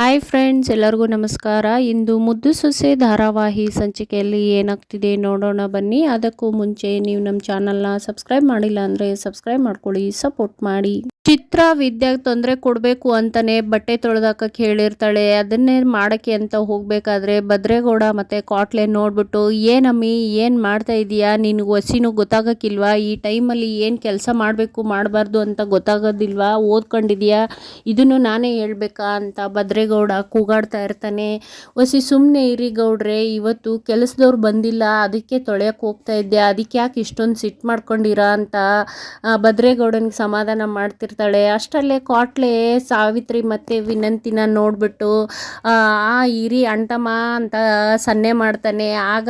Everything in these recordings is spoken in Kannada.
ಹಾಯ್ ಫ್ರೆಂಡ್ಸ್, ಎಲ್ಲರಿಗೂ ನಮಸ್ಕಾರ. ಇಂದು ಮುದ್ದು ಸೊಸೆ ಧಾರಾವಾಹಿ ಸಂಚಿಕೆಯಲ್ಲಿ ಏನಾಗ್ತಿದೆ ನೋಡೋಣ ಬನ್ನಿ. ಅದಕ್ಕೂ ಮುಂಚೆ ನೀವು ನಮ್ಮ ಚಾನಲ್ನ ಸಬ್ಸ್ಕ್ರೈಬ್ ಮಾಡಿಲ್ಲ ಅಂದರೆ ಸಬ್ಸ್ಕ್ರೈಬ್ ಮಾಡ್ಕೊಳ್ಳಿ, ಸಪೋರ್ಟ್ ಮಾಡಿ. ಚಿತ್ರ ವಿದ್ಯಾಗೆ ತೊಂದರೆ ಕೊಡಬೇಕು ಅಂತಾನೆ ಬಟ್ಟೆ ತೊಳೆದಾಕಕ್ಕೆ ಹೇಳಿರ್ತಾಳೆ. ಅದನ್ನೇ ಮಾಡೋಕ್ಕೆ ಅಂತ ಹೋಗಬೇಕಾದ್ರೆ ಭದ್ರೇಗೌಡ ಮತ್ತು ಕಾಟ್ಲೆ ನೋಡ್ಬಿಟ್ಟು, ಏನಮ್ಮಿ ಏನು ಮಾಡ್ತಾ ಇದೀಯಾ, ನಿನಗೆ ಹೊಸಿನೂ ಗೊತ್ತಾಗೋಕ್ಕಿಲ್ವಾ, ಈ ಟೈಮಲ್ಲಿ ಏನು ಕೆಲಸ ಮಾಡಬೇಕು ಮಾಡಬಾರ್ದು ಅಂತ ಗೊತ್ತಾಗೋದಿಲ್ವಾ, ಓದ್ಕೊಂಡಿದ್ಯಾ, ಇದನ್ನು ನಾನೇ ಹೇಳ್ಬೇಕಾ ಅಂತ ಭದ್ರೇಗೌಡ ಕೂಗಾಡ್ತಾ ಇರ್ತಾನೆ. ಹೊಸಿ ಸುಮ್ಮನೆ ಇರಿ ಗೌಡ್ರೆ, ಇವತ್ತು ಕೆಲಸದವ್ರು ಬಂದಿಲ್ಲ, ಅದಕ್ಕೆ ತೊಳೆಯೋಕೆ ಹೋಗ್ತಾ ಇದ್ದೆ, ಅದಕ್ಕೆ ಯಾಕೆ ಇಷ್ಟೊಂದು ಸಿಟ್ಟು ಮಾಡ್ಕೊಂಡಿರಾ ಅಂತ ಭದ್ರೇಗೌಡನಿಗೆ ಸಮಾಧಾನ ಮಾಡ್ತಿರ್ತಾಳೆ. ಅಷ್ಟರಲ್ಲೇ ಕಾಟ್ಲೆ ಸಾವಿತ್ರಿ ಮತ್ತು ವಿನಂತಿನ ನೋಡ್ಬಿಟ್ಟು ಇರಿ ಅಂಟಮ್ಮ ಅಂತ ಸನ್ನೆ ಮಾಡ್ತಾನೆ. ಆಗ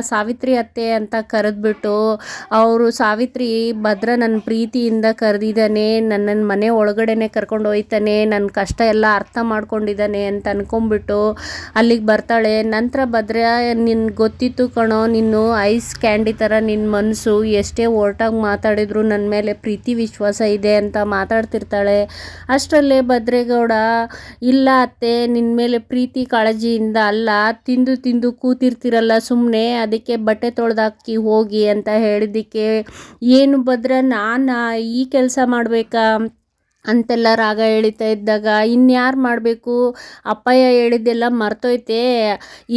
ಸಾವಿತ್ರಿ ಅತ್ತೆ ಅಂತ ಕರೆದ್ಬಿಟ್ಟು, ಅವರು ಸಾವಿತ್ರಿ ಭದ್ರ ನನ್ನ ಪ್ರೀತಿಯಿಂದ ಕರೆದಿದ್ದಾನೆ, ನನ್ನನ್ನು ಮನೆ ಒಳಗಡೆನೆ ಕರ್ಕೊಂಡು ಹೋಯ್ತಾನೆ, ನನ್ನ ಕಷ್ಟ ಎಲ್ಲ ಅರ್ಥ ಮಾಡ್ಕೊಂಡಿದ್ದಾನೆ ಅಂತ ಅನ್ಕೊಂಡ್ಬಿಟ್ಟು ಅಲ್ಲಿಗೆ ಬರ್ತಾಳೆ. ನಂತರ ಭದ್ರ, ನಿನ್ಗೆ ಗೊತ್ತಿತ್ತು ಕಣೋ, ನಿನ್ನು ಐಸ್ ಕ್ಯಾಂಡಿ ಥರ ನಿನ್ನ ಮನಸ್ಸು, ಎಷ್ಟೇ ಒರಟಾಗಿ ಮಾತಾಡಿದ್ರು ನನ್ನ ಮೇಲೆ ಪ್ರೀತಿ ವಿಶ್ವಾಸ ಇದೆ ಅಂತ ಮಾತಾಡ್ತಿರ್ತಾಳೆ. ಅಷ್ಟರಲ್ಲೇ ಭದ್ರೇಗೌಡ, ಇಲ್ಲ ಅತ್ತೆ, ನಿನ್ನ ಮೇಲೆ ಪ್ರೀತಿ ಕಾಳಜಿಯಿಂದ ಅಲ್ಲ, ತಿಂದು ತಿಂದು ಕೂತಿರ್ತಿರಲ್ಲ ಸುಮ್ಮನೆ, ಅದಕ್ಕೆ ಬಟ್ಟೆ ತೊಳೆದಾಕಿ ಹೋಗಿ ಅಂತ ಹೇಳಿದ್ದಕ್ಕೆ, ಏನು ಭದ್ರ, ನಾನು ಈ ಕೆಲಸ ಮಾಡಬೇಕಾ ಅಂತೆಲ್ಲ ರಾಗ ಎಳಿತಾ ಇದ್ದಾಗ, ಇನ್ಯಾರು ಮಾಡಬೇಕು, ಅಪ್ಪಯ್ಯ ಹೇಳಿದ್ದೆಲ್ಲ ಮರ್ತೋಯ್ತೆ,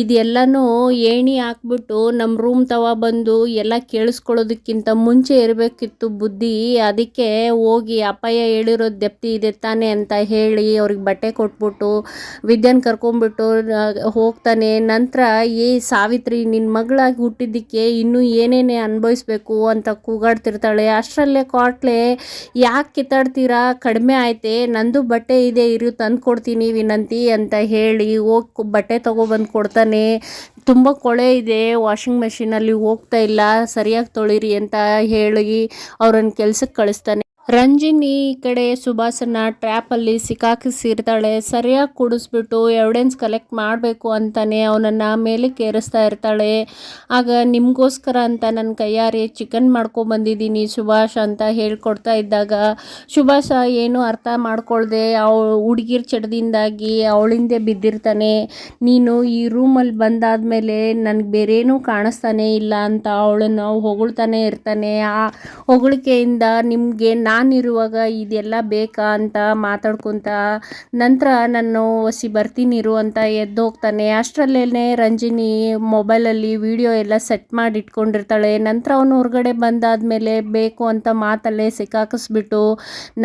ಇದೆಲ್ಲನೂ ಏಣಿ ಹಾಕ್ಬಿಟ್ಟು ನಮ್ಮ ರೂಮ್ ಬಂದು ಎಲ್ಲ ಕೇಳಿಸ್ಕೊಳ್ಳೋದಕ್ಕಿಂತ ಮುಂಚೆ ಇರಬೇಕಿತ್ತು ಬುದ್ಧಿ, ಅದಕ್ಕೆ ಹೋಗಿ ಅಪ್ಪಯ್ಯ ಹೇಳಿರೋದು ದೆಪ್ತಿ ಇದೆ ತಾನೆ ಅಂತ ಹೇಳಿ ಅವ್ರಿಗೆ ಬಟ್ಟೆ ಕೊಟ್ಬಿಟ್ಟು ವಿದ್ಯಾನ ಕರ್ಕೊಂಡ್ಬಿಟ್ಟು ಹೋಗ್ತಾನೆ. ನಂತರ ಸಾವಿತ್ರಿ, ನಿನ್ನ ಮಗಳಾಗಿ ಹುಟ್ಟಿದ್ದಕ್ಕೆ ಇನ್ನೂ ಏನೇನೇ ಅನುಭವಿಸ್ಬೇಕು ಅಂತ ಕೂಗಾಡ್ತಿರ್ತಾಳೆ. ಅಷ್ಟರಲ್ಲೇ ಕಾಟ್ಲೆ, ಯಾಕೆ ಕಿತ್ತಾಡ್ತೀರಾ, ಕಡಿಮೆ ಆಯ್ತೆ, ನಂದು ಬಟ್ಟೆ ಇದೆ, ಇರು ತಂದು ಕೊಡ್ತೀನಿ ವಿನಂತಿ ಅಂತ ಹೇಳಿ ಹೋಗಿ ಬಟ್ಟೆ ತೊಗೊಬಂದು ಕೊಡ್ತಾನೆ. ತುಂಬ ಕೊಳೆ ಇದೆ, ವಾಷಿಂಗ್ ಮೆಷಿನಲ್ಲಿ ಹೋಗ್ತಾ ಇಲ್ಲ, ಸರಿಯಾಗಿ ತೊಳಿರಿ ಅಂತ ಹೇಳಿ ಅವ್ರನ್ನ ಕೆಲ್ಸಕ್ಕೆ ಕಳಿಸ್ತಾನೆ. ರಂಜಿನಿ ಈ ಕಡೆ ಸುಭಾಸನ ಟ್ರ್ಯಾಪಲ್ಲಿ ಸಿಕ್ಕಾಕಿಸಿರ್ತಾಳೆ. ಸರಿಯಾಗಿ ಕುಡಿಸ್ಬಿಟ್ಟು ಎವಿಡೆನ್ಸ್ ಕಲೆಕ್ಟ್ ಮಾಡಬೇಕು ಅಂತಾನೆ ಅವನನ್ನು ಮೇಲಕ್ಕೆ ಏರಿಸ್ತಾ ಇರ್ತಾಳೆ. ಆಗ ನಿಮಗೋಸ್ಕರ ಅಂತ ನನ್ನ ಕೈಯಾರೆ ಚಿಕನ್ ಮಾಡ್ಕೊಬಂದಿದ್ದೀನಿ ಸುಭಾಷ್ ಅಂತ ಹೇಳ್ಕೊಡ್ತಾ ಇದ್ದಾಗ, ಸುಭಾಷ ಏನು ಅರ್ಥ ಮಾಡ್ಕೊಳ್ದೆ ಹುಡುಗಿರ್ ಚಟದಿಂದಾಗಿ ಅವಳಿಂದೆ ಬಿದ್ದಿರ್ತಾನೆ. ನೀನು ಈ ರೂಮಲ್ಲಿ ಬಂದಾದಮೇಲೆ ನನಗೆ ಬೇರೇನೂ ಕಾಣಿಸ್ತಾನೆ ಇಲ್ಲ ಅಂತ ಅವಳನ್ನು ಹೊಗಳ್ತಾನೆ ಇರ್ತಾನೆ. ಆ ಹೊಗಳಿಕೆಯಿಂದ ನಿಮಗೆ ನಾನಿರುವಾಗ ಇದೆಲ್ಲ ಬೇಕಾ ಅಂತ ಮಾತಾಡ್ಕೊತ, ನಂತರ ನಾನು ಹೊಸಿ ಬರ್ತೀನಿರು ಅಂತ ಎದ್ದು ಹೋಗ್ತಾನೆ. ಅಷ್ಟರಲ್ಲೇ ರಂಜಿನಿ ಮೊಬೈಲಲ್ಲಿ ವಿಡಿಯೋ ಎಲ್ಲ ಸೆಟ್ ಮಾಡಿ ಇಟ್ಕೊಂಡಿರ್ತಾಳೆ. ನಂತರ ಅವನು ಹೊರಗಡೆ ಬಂದಾದಮೇಲೆ ಬೇಕು ಅಂತ ಮಾತಲ್ಲೇ ಸಿಕ್ಕಾಕಿಸ್ಬಿಟ್ಟು,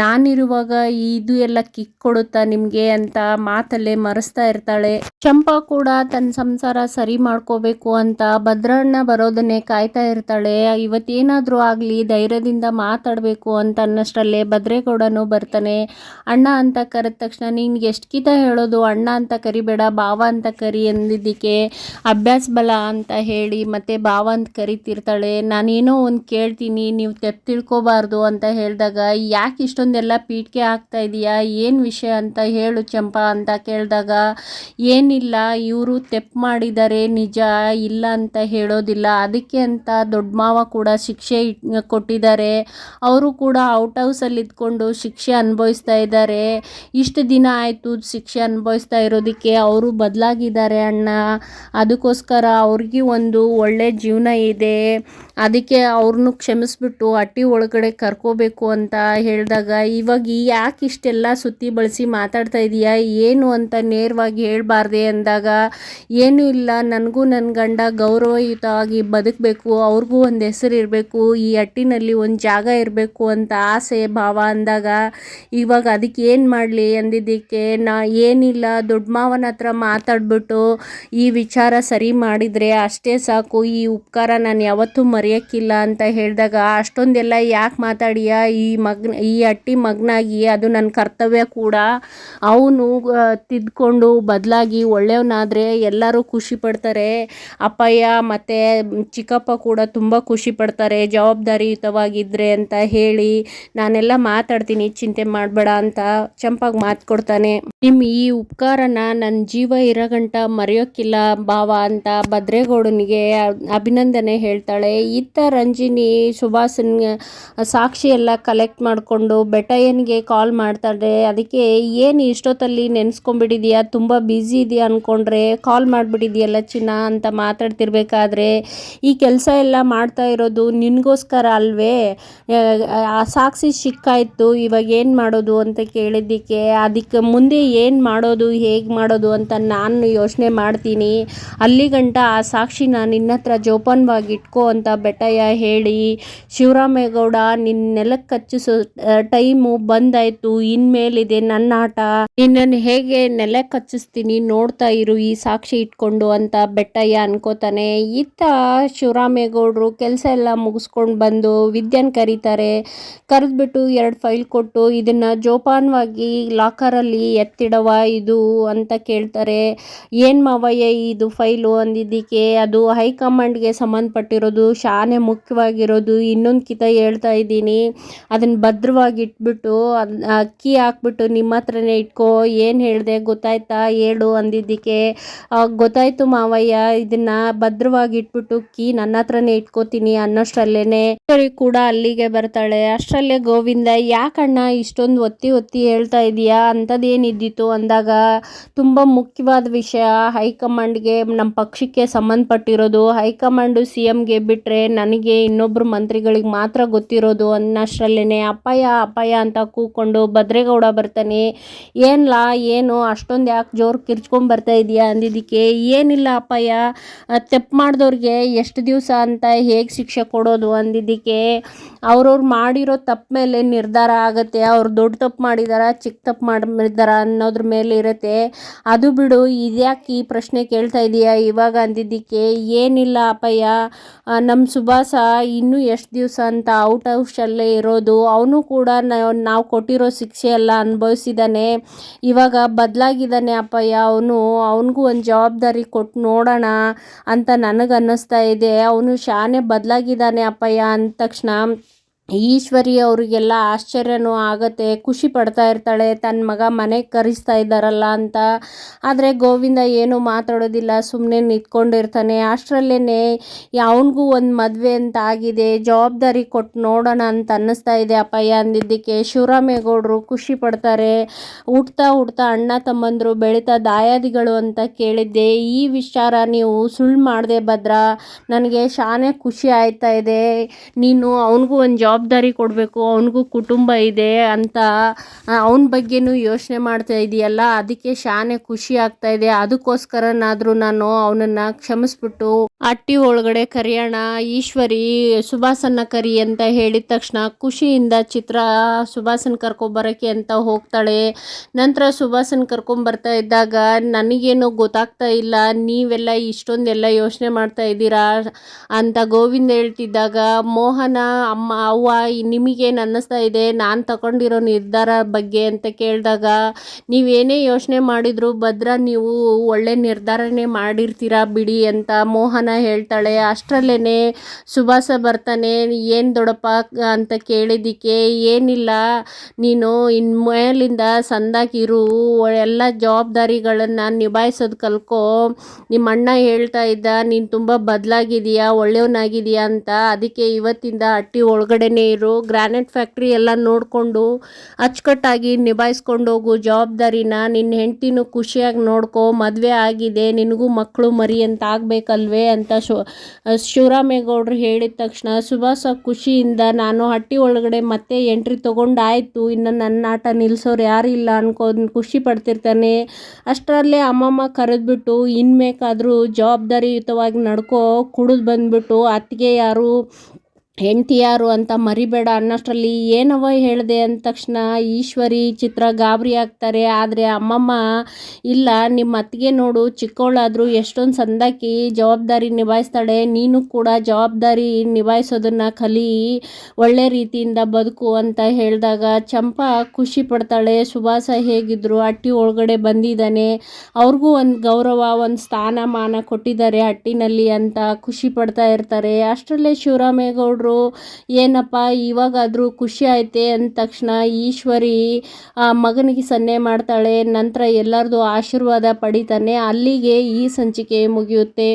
ನಾನಿರುವಾಗ ಇದು ಎಲ್ಲ ಕಿಕ್ ಕೊಡುತ್ತಾ ನಿಮಗೆ ಅಂತ ಮಾತಲ್ಲೇ ಮರೆಸ್ತಾ ಇರ್ತಾಳೆ. ಚಂಪಾ ಕೂಡ ತನ್ನ ಸಂಸಾರ ಸರಿ ಮಾಡ್ಕೋಬೇಕು ಅಂತ ಭದ್ರಣ್ಣ ಬರೋದನ್ನೇ ಕಾಯ್ತಾ ಇರ್ತಾಳೆ. ಇವತ್ತೇನಾದರೂ ಆಗಲಿ ಧೈರ್ಯದಿಂದ ಮಾತಾಡಬೇಕು ಅಂತ ಅನ್ನಷ್ಟರಲ್ಲೇ ಭದ್ರೇಗೌಡನು ಬರ್ತಾನೆ. ಅಣ್ಣ ಅಂತ ಕರೆದ ತಕ್ಷಣ, ನಿನ್ಗೆ ಎಷ್ಟು ಕಿತ ಹೇಳೋದು, ಅಣ್ಣ ಅಂತ ಕರಿಬೇಡ, ಭಾವ ಅಂತ ಕರಿ ಅಂದಿದ್ದಕ್ಕೆ ಅಭ್ಯಾಸ ಬಲ ಅಂತ ಹೇಳಿ ಮತ್ತೆ ಭಾವ ಅಂತ ಕರಿತಿರ್ತಾಳೆ. ನಾನೇನೋ ಒಂದು ಕೇಳ್ತೀನಿ, ನೀವು ತೆಪ್ಪು ತಿಳ್ಕೊಬಾರ್ದು ಅಂತ ಹೇಳಿದಾಗ, ಯಾಕೆ ಇಷ್ಟೊಂದೆಲ್ಲ ಪೀಠಿಕೆ ಆಗ್ತಾ ಇದೆಯಾ, ಏನು ವಿಷಯ ಅಂತ ಹೇಳು ಚಂಪಾ ಅಂತ ಕೇಳಿದಾಗ, ಏನಿಲ್ಲ, ಇವರು ತೆಪ್ಪು ಮಾಡಿದ್ದಾರೆ ನಿಜ, ಇಲ್ಲ ಅಂತ ಹೇಳೋದಿಲ್ಲ, ಅದಕ್ಕೆ ಅಂತ ದೊಡ್ಡ ಮಾವ ಕೂಡ ಶಿಕ್ಷೆ ಕೊಟ್ಟಿದ್ದಾರೆ, ಅವರು ಕೂಡ ಔಟ್ ಹೌಸಲ್ಲಿ ಇದ್ಕೊಂಡು ಶಿಕ್ಷೆ ಅನುಭವಿಸ್ತಾ ಇದ್ದಾರೆ, ಇಷ್ಟು ದಿನ ಆಯಿತು ಶಿಕ್ಷೆ ಅನುಭವಿಸ್ತಾ ಇರೋದಕ್ಕೆ ಅವರು ಬದಲಾಗಿದ್ದಾರೆ ಅಣ್ಣ, ಅದಕ್ಕೋಸ್ಕರ ಅವ್ರಿಗೆ ಒಂದು ಒಳ್ಳೆ ಜೀವನ ಇದೆ, ಅದಕ್ಕೆ ಅವ್ರನ್ನೂ ಕ್ಷಮಿಸ್ಬಿಟ್ಟು ಹಟ್ಟಿ ಒಳಗಡೆ ಕರ್ಕೋಬೇಕು ಅಂತ ಹೇಳಿದಾಗ, ಇವಾಗ ಯಾಕೆ ಇಷ್ಟೆಲ್ಲ ಸುತ್ತಿ ಬಳಸಿ ಮಾತಾಡ್ತಾ ಇದೀಯಾ, ಏನು ಅಂತ ನೇರವಾಗಿ ಹೇಳ್ಬಾರ್ದೆ ಅಂದಾಗ, ಏನೂ ಇಲ್ಲ, ನನಗೂ ನನ್ನ ಗಂಡ ಗೌರವಯುತವಾಗಿ ಬದುಕಬೇಕು, ಅವ್ರಿಗೂ ಒಂದು ಹೆಸರು ಇರಬೇಕು, ಈ ಹಟ್ಟಿನಲ್ಲಿ ಒಂದು ಜಾಗ ಇರಬೇಕು ಅಂತ ಆಸೆ ಭಾವ ಅಂದಾಗ, ಇವಾಗ ಅದಕ್ಕೆ ಏನು ಮಾಡಲಿ ಅಂದಿದ್ದಕ್ಕೆ, ಏನಿಲ್ಲ, ದೊಡ್ಡ ಮಾವನ ಹತ್ರ ಮಾತಾಡ್ಬಿಟ್ಟು ಈ ವಿಚಾರ ಸರಿ ಮಾಡಿದರೆ ಅಷ್ಟೇ ಸಾಕು, ಈ ಉಪಕಾರ ನಾನು ಯಾವತ್ತೂ ಮರೆಯೋಕ್ಕಿಲ್ಲ ಅಂತ ಹೇಳಿದಾಗ, ಅಷ್ಟೊಂದೆಲ್ಲ ಯಾಕೆ ಮಾತಾಡಿಯಾ, ಈ ಹಟ್ಟಿ ಮಗನಾಗಿ ಅದು ನನ್ನ ಕರ್ತವ್ಯ ಕೂಡ, ಅವನು ತಿದ್ಕೊಂಡು ಬದಲಾಗಿ ಒಳ್ಳೆಯವನಾದರೆ ಎಲ್ಲರೂ ಖುಷಿ ಪಡ್ತಾರೆ, ಅಪ್ಪಯ್ಯ ಮತ್ತು ಚಿಕ್ಕಪ್ಪ ಕೂಡ ತುಂಬ ಖುಷಿ ಪಡ್ತಾರೆ ಜವಾಬ್ದಾರಿಯುತವಾಗಿದ್ದರೆ ಅಂತ ಹೇಳಿ ನಾನೆಲ್ಲ ಮಾತಾಡ್ತೀನಿ, ಚಿಂತೆ ಮಾಡಬೇಡ ಅಂತ ಚಂಪಾಗ್ ಮಾತು ಕೊಡ್ತಾನೆ. ನಿಮ್ಮ ಈ ಉಪಕಾರನ ನನ್ನ ಜೀವ ಇರಗಂಟ ಮರೆಯೋಕ್ಕಿಲ್ಲ ಭಾವ ಅಂತ ಭದ್ರೇಗೌಡನಿಗೆ ಅಭಿನಂದನೆ ಹೇಳ್ತಾಳೆ. ಇತ್ತ ರಂಜಿನಿ ಸುಭಾಸನ್ ಸಾಕ್ಷಿ ಎಲ್ಲ ಕಲೆಕ್ಟ್ ಮಾಡಿಕೊಂಡು ಬೆಟಯ್ಯನಿಗೆ ಕಾಲ್ ಮಾಡ್ತಾಳೆ. ಅದಕ್ಕೆ ಏನು ಇಷ್ಟೊತ್ತಲ್ಲಿ ನೆನೆಸ್ಕೊಂಡ್ಬಿಟ್ಟಿದೆಯಾ, ತುಂಬ ಬ್ಯುಸಿ ಇದೆಯಾ ಅಂದ್ಕೊಂಡ್ರೆ ಕಾಲ್ ಮಾಡಿಬಿಟ್ಟಿದೆಯಲ್ಲ ಚಿನ್ನ ಅಂತ ಮಾತಾಡ್ತಿರ್ಬೇಕಾದ್ರೆ, ಈ ಕೆಲಸ ಎಲ್ಲ ಮಾಡ್ತಾ ಇರೋದು ನಿನಗೋಸ್ಕರ ಅಲ್ವೇ, ಆ ಸಾಕ್ಷಿ ಸಿಕ್ಕಾಯ್ತು, ಇವಾಗ ಏನು ಮಾಡೋದು ಅಂತ ಕೇಳಿದ್ದಕ್ಕೆ ಅದಕ್ಕೆ ಮುಂದೆ ಏನು ಮಾಡೋದು ಹೇಗೆ ಮಾಡೋದು ಅಂತ ನಾನು ಯೋಚನೆ ಮಾಡ್ತೀನಿ, ಅಲ್ಲಿಗಂಟ ಆ ಸಾಕ್ಷಿನ ನಿನ್ನ ಹತ್ರ ಜೋಪಾನವಾಗಿ ಇಟ್ಕೋ ಅಂತ ಬೆಟಯ್ಯ ಹೇಳಿ, ಶಿವರಾಮೇಗೌಡ ನಿನ್ನ ನೆಲಕ್ಕೆ ಹಚ್ಚಿಸೋ ಟೈಮು ಬಂದಾಯಿತು, ಇನ್ಮೇಲಿದೆ ನನ್ನ ಆಟ, ನಿನ್ನನ್ನು ಹೇಗೆ ನೆಲಕ್ಕೆ ಹಚ್ಚಿಸ್ತೀನಿ ನೋಡ್ತಾ ಇರು ಈ ಸಾಕ್ಷಿ ಇಟ್ಕೊಂಡು ಅಂತ ಬೆಟ್ಟಯ್ಯ ಅನ್ಕೋತಾನೆ. ಇತ್ತ ಶಿವರಾಮೇಗೌಡರು ಕೆಲಸ ಎಲ್ಲ ಮುಗಿಸ್ಕೊಂಡು ಬಂದು ವಿದ್ಯಾನ್ ಕರೀತಾರೆ. ಕರೆದ್ಬಿಟ್ಟು 2 ಫೈಲ್ ಕೊಟ್ಟು ಇದನ್ನು ಜೋಪಾನವಾಗಿ ಲಾಕರಲ್ಲಿ ಎತ್ತಿಡವ ಇದು ಅಂತ ಕೇಳ್ತಾರೆ. ಏನು ಮಾವಯ್ಯ ಇದು ಫೈಲು ಅಂದಿದ್ದಕ್ಕೆ, ಅದು ಹೈಕಮಾಂಡ್ಗೆ ಸಂಬಂಧಪಟ್ಟಿರೋದು, ಶಾನೆ ಮುಖ್ಯವಾಗಿರೋದು, ಇನ್ನೊಂದು ಕಿತ ಹೇಳ್ತಾ ಇದ್ದೀನಿ, ಅದನ್ನು ಭದ್ರವಾಗಿ ಇಟ್ಬಿಟ್ಟು ಅಕ್ಕಿ ಹಾಕ್ಬಿಟ್ಟು ನಿಮ್ಮ ಹತ್ರನೇ ಇಟ್ಕೋ, ಏನು ಹೇಳಿದೆ ಗೊತ್ತಾಯ್ತಾ ಹೇಳು ಅಂದಿದ್ದಕ್ಕೆ, ಗೊತ್ತಾಯ್ತು ಮಾವಯ್ಯ, ಇದನ್ನು ಭದ್ರವಾಗಿ ಇಟ್ಬಿಟ್ಟು ನನ್ನ ಹತ್ರನೇ ಇಟ್ಕೋತೀನಿ ಅನ್ನೋಷ್ಟರಲ್ಲೇನೆ ಕೂಡ ಅಲ್ಲಿಗೆ ಬರ್ತಾಳೆ. ಅಷ್ಟರಲ್ಲೇ ಗೋವಿಂದ, ಯಾಕಣ್ಣ ಇಷ್ಟೊಂದು ಒತ್ತಿ ಒತ್ತಿ ಹೇಳ್ತಾ ಇದೀಯಾ, ಅಂಥದ್ದೇನಿದ್ದಿತ್ತು ಅಂದಾಗ, ತುಂಬ ಮುಖ್ಯವಾದ ವಿಷಯ, ಹೈಕಮಾಂಡ್ಗೆ ನಮ್ಮ ಪಕ್ಷಕ್ಕೆ ಸಂಬಂಧಪಟ್ಟಿರೋದು, ಹೈಕಮಾಂಡು CMಗೆ ಬಿಟ್ಟರೆ ನನಗೆ ಇನ್ನೊಬ್ಬರು ಮಂತ್ರಿಗಳಿಗೆ ಮಾತ್ರ ಗೊತ್ತಿರೋದು ಅನ್ನೋಷ್ಟರಲ್ಲೇ ಅಪ್ಪಯ್ಯ ಅಂತ ಕೂಕೊಂಡು ಭದ್ರೇಗೌಡ ಬರ್ತಾನೆ. ಏನು ಅಷ್ಟೊಂದು ಯಾಕೆ ಜೋರು ಕಿರ್ಚ್ಕೊಂಡ್ಬರ್ತಾ ಇದೆಯಾ ಅಂದಿದ್ದಕ್ಕೆ, ಏನಿಲ್ಲ ಅಪ್ಪಯ್ಯ, ತಪ್ಪು ಮಾಡಿದವ್ರಿಗೆ ಎಷ್ಟು ದಿವಸ ಅಂತ ಹೇಗೆ ಶಿಕ್ಷೆ ಕೊಡೋದು ಅಂದಿದ್ದಕ್ಕೆ, ಅವ್ರವ್ರು ಮಾಡಿರೋ ತಪ್ಪು ಮೇಲೆ ನಿರ್ಧಾರ ಆಗುತ್ತೆ, ಅವ್ರು ದೊಡ್ಡ ತಪ್ಪು ಮಾಡಿದಾರ ಚಿಕ್ಕ ತಪ್ಪು ಮಾಡಿದಾರ ಅನ್ನೋದ್ರ ಮೇಲೆ ಇರುತ್ತೆ, ಅದು ಬಿಡು, ಇದ್ಯಾಕೆ ಈ ಪ್ರಶ್ನೆ ಕೇಳ್ತಾ ಇದೀಯಾ ಇವಾಗ ಅಂದಿದ್ದಕ್ಕೆ, ಏನಿಲ್ಲ ಅಪ್ಪಯ್ಯ, ನಮ್ಮ ಸುಭಾಸ ಇನ್ನೂ ಎಷ್ಟು ದಿವಸ ಅಂತ ಔಷಲ್ಲೇ ಇರೋದು, ಅವನು ಕೂಡ ನಾವು ಕೊಟ್ಟಿರೋ ಶಿಕ್ಷೆ ಎಲ್ಲ ಅನುಭವಿಸಿದ್ದಾನೆ, ಇವಾಗ ಬದಲಾಗಿದ್ದಾನೆ ಅಪ್ಪಯ್ಯ, ಅವನಿಗೂ ಒಂದು ಜವಾಬ್ದಾರಿ ಕೊಟ್ಟು ನೋಡೋಣ ಅಂತ ನನಗನ್ನಿಸ್ತಾ ಇದೆ, ಅವನು ಶಾನೆ ಬದಲಾಗಿದ್ದಾನೆ ಅಪ್ಪಯ್ಯ ಅಂದ ತಕ್ಷಣ ಈಶ್ವರಿ ಅವರಿಗೆಲ್ಲ ಆಶ್ಚರ್ಯನೂ ಆಗತ್ತೆ, ಖುಷಿ ಪಡ್ತಾ ಇರ್ತಾಳೆ, ತನ್ನ ಮಗ ಮನೆಗೆ ಕರೆಸ್ತಾ ಇದ್ದಾರಲ್ಲ ಅಂತ. ಆದರೆ ಗೋವಿಂದ ಏನೂ ಮಾತಾಡೋದಿಲ್ಲ, ಸುಮ್ಮನೆ ನಿಂತ್ಕೊಂಡಿರ್ತಾನೆ. ಅಷ್ಟರಲ್ಲೇ ಅವನಿಗೂ ಒಂದು ಮದುವೆ ಅಂತ ಆಗಿದೆ, ಜವಾಬ್ದಾರಿ ಕೊಟ್ಟು ನೋಡೋಣ ಅಂತ ಅನ್ನಿಸ್ತಾ ಇದೆ ಅಪ್ಪಯ್ಯ ಅಂದಿದ್ದಕ್ಕೆ ಶಿವರಾಮೇಗೌಡರು ಖುಷಿ ಪಡ್ತಾರೆ. ಹುಟ್ತಾ ಅಣ್ಣ ತಮ್ಮಂದರು ಬೆಳೀತಾ ದಾಯಾದಿಗಳು ಅಂತ ಕೇಳಿದ್ದೆ, ಈ ವಿಚಾರ ನೀವು ಸುಳ್ಳು ಮಾಡಿದೆ ಭದ್ರ, ನನಗೆ ಶಾನೆ ಖುಷಿ ಆಯ್ತಾ ಇದೆ, ನೀನು ಅವನಿಗೂ ಒಂದು ಜವಾಬ್ದಾರಿ ಕೊಡಬೇಕು, ಅವನಿಗೂ ಕುಟುಂಬ ಇದೆ ಅಂತ ಅವನ ಬಗ್ಗೆನೂ ಯೋಚನೆ ಮಾಡ್ತಾ ಇದೆಯಲ್ಲ, ಅದಕ್ಕೆ ಶಾನೆ ಖುಷಿ ಆಗ್ತಾ ಇದೆ, ಅದಕ್ಕೋಸ್ಕರನಾದರೂ ನಾನು ಅವನನ್ನು ಕ್ಷಮಿಸ್ಬಿಟ್ಟು ಅಟ್ಟಿ ಒಳಗಡೆ ಕರೆಯೋಣ, ಈಶ್ವರಿ ಸುಭಾಸನ್ನ ಕರಿ ಅಂತ ಹೇಳಿದ ತಕ್ಷಣ ಖುಷಿಯಿಂದ ಚಿತ್ರ ಸುಭಾಸನ್ ಕರ್ಕೊಂಬರೋಕ್ಕೆ ಅಂತ ಹೋಗ್ತಾಳೆ. ನಂತರ ಸುಭಾಸನ್ ಕರ್ಕೊಂಬರ್ತಾ ಇದ್ದಾಗ, ನನಗೇನು ಗೊತ್ತಾಗ್ತಾ ಇಲ್ಲ, ನೀವೆಲ್ಲ ಇಷ್ಟೊಂದೆಲ್ಲ ಯೋಚನೆ ಮಾಡ್ತಾ ಇದ್ದೀರಾ ಅಂತ ಗೋವಿಂದ ಹೇಳ್ತಿದ್ದಾಗ, ಮೋಹನ ಅವ್ವ ನಿಮಗೇನು ಅನ್ನಿಸ್ತಾ ಇದೆ ನಾನು ತಗೊಂಡಿರೋ ನಿರ್ಧಾರ ಬಗ್ಗೆ ಅಂತ ಕೇಳಿದಾಗ, ನೀವೇನೇ ಯೋಚನೆ ಮಾಡಿದ್ರು ಭದ್ರ ನೀವು ಒಳ್ಳೆ ನಿರ್ಧಾರನೇ ಮಾಡಿರ್ತೀರಾ ಬಿಡಿ ಅಂತ ಮೋಹನ ಹೇಳ್ತಾಳೆ. ಅಷ್ಟರಲ್ಲೇ ಸುಭಾಸ ಬರ್ತಾನೆ. ಏನು ದೊಡ್ಡಪ್ಪ ಅಂತ ಕೇಳಿದ್ದಕ್ಕೆ, ಏನಿಲ್ಲ, ನೀನು ಇನ್ಮೇಲಿಂದ ಸಂದಾಕಿರು, ಎಲ್ಲ ಜವಾಬ್ದಾರಿಗಳನ್ನು ನಿಭಾಯಿಸೋದು ಕಲ್ಕೋ, ನಿಮ್ಮ ಅಣ್ಣ ಹೇಳ್ತಾ ಇದ್ದ ನೀನು ತುಂಬ ಬದಲಾಗಿದೆಯಾ, ಒಳ್ಳೆಯವನಾಗಿದೆಯಾ ಅಂತ, ಅದಕ್ಕೆ ಇವತ್ತಿಂದ ಹಟ್ಟಿ ಒಳಗಡೆನೇ ಇರು, ಗ್ರಾನೈಟ್ ಫ್ಯಾಕ್ಟ್ರಿ ಎಲ್ಲ ನೋಡಿಕೊಂಡು ಅಚ್ಚುಕಟ್ಟಾಗಿ ನಿಭಾಯಿಸ್ಕೊಂಡು ಹೋಗು ಜವಾಬ್ದಾರಿನ, ನಿನ್ನ ಹೆಂಡ್ತಿನೂ ಖುಷಿಯಾಗಿ ನೋಡ್ಕೊ, ಮದುವೆ ಆಗಿದೆ, ನಿನಗೂ ಮಕ್ಕಳು ಮರಿ ಅಂತ ಆಗಬೇಕಲ್ವೇ ಅಂತ ಶಿವರಾಮೇಗೌಡರು ಹೇಳಿದ ತಕ್ಷಣ ಸುಭಾಸ ಖುಷಿಯಿಂದ, ನಾನು ಹಟ್ಟಿ ಒಳಗಡೆ ಮತ್ತೆ ಎಂಟ್ರಿ ತೊಗೊಂಡಾಯ್ತು, ಇನ್ನು ನನ್ನ ಆಟ ನಿಲ್ಲಿಸೋರು ಯಾರು ಇಲ್ಲ ಅನ್ಕೊಂಡು ಖುಷಿ ಪಡ್ತಿರ್ತಾನೆ. ಅಷ್ಟರಲ್ಲೇ ಅಮ್ಮಮ್ಮ ಕರೆದ್ಬಿಟ್ಟು, ಇನ್ಮೇಕಾದರೂ ಜವಾಬ್ದಾರಿಯುತವಾಗಿ ನಡ್ಕೋ, ಕುಡಿದು ಬಂದ್ಬಿಟ್ಟು ಅತ್ತಿಗೆ ಯಾರು ಹೆಂಡ್ತಿ ಯಾರು ಅಂತ ಮರಿಬೇಡ ಅನ್ನೋಷ್ಟರಲ್ಲಿ, ಏನವ ಹೇಳಿದೆ ಅಂದ ತಕ್ಷಣ ಈಶ್ವರಿ ಚಿತ್ರ ಗಾಬರಿ ಆಗ್ತಾರೆ. ಆದರೆ ಅಮ್ಮಮ್ಮ, ಇಲ್ಲ, ನಿಮ್ಮ ಅತ್ತಿಗೆ ನೋಡು ಚಿಕ್ಕವಳಾದರೂ ಎಷ್ಟೊಂದು ಸಂದಾಕಿ ಜವಾಬ್ದಾರಿ ನಿಭಾಯಿಸ್ತಾಳೆ, ನೀನು ಕೂಡ ಜವಾಬ್ದಾರಿ ನಿಭಾಯಿಸೋದನ್ನು ಕಲಿ, ಒಳ್ಳೆ ರೀತಿಯಿಂದ ಬದುಕು ಅಂತ ಹೇಳಿದಾಗ ಚಂಪಾ ಖುಷಿ ಪಡ್ತಾಳೆ. ಸುಭಾಸ ಹೇಗಿದ್ರು ಹಟ್ಟಿ ಒಳಗಡೆ ಬಂದಿದ್ದಾನೆ, ಅವ್ರಿಗೂ ಒಂದು ಗೌರವ, ಒಂದು ಸ್ಥಾನಮಾನ ಕೊಟ್ಟಿದ್ದಾರೆ ಹಟ್ಟಿನಲ್ಲಿ ಅಂತ ಖುಷಿ ಪಡ್ತಾ ಇರ್ತಾರೆ. ಅಷ್ಟರಲ್ಲೇ ಶಿವರಾಮೇಗೌಡರು ಅವರು ಏನಪ್ಪ ಇವಾಗಾದರೂ ಖುಷಿ ಐತೆ ಅಂದ ತಕ್ಷಣ ಈಶ್ವರಿ ಆ ಮಗನಿಗೆ ಸನ್ನೆ ಮಾಡ್ತಾಳೆ. ನಂತರ ಎಲ್ಲರದು ಆಶೀರ್ವಾದ ಪಡಿತಾನೆ. ಅಲ್ಲಿಗೆ ಈ ಸಂಚಿಕೆ ಮುಗಿಯುತ್ತೆ.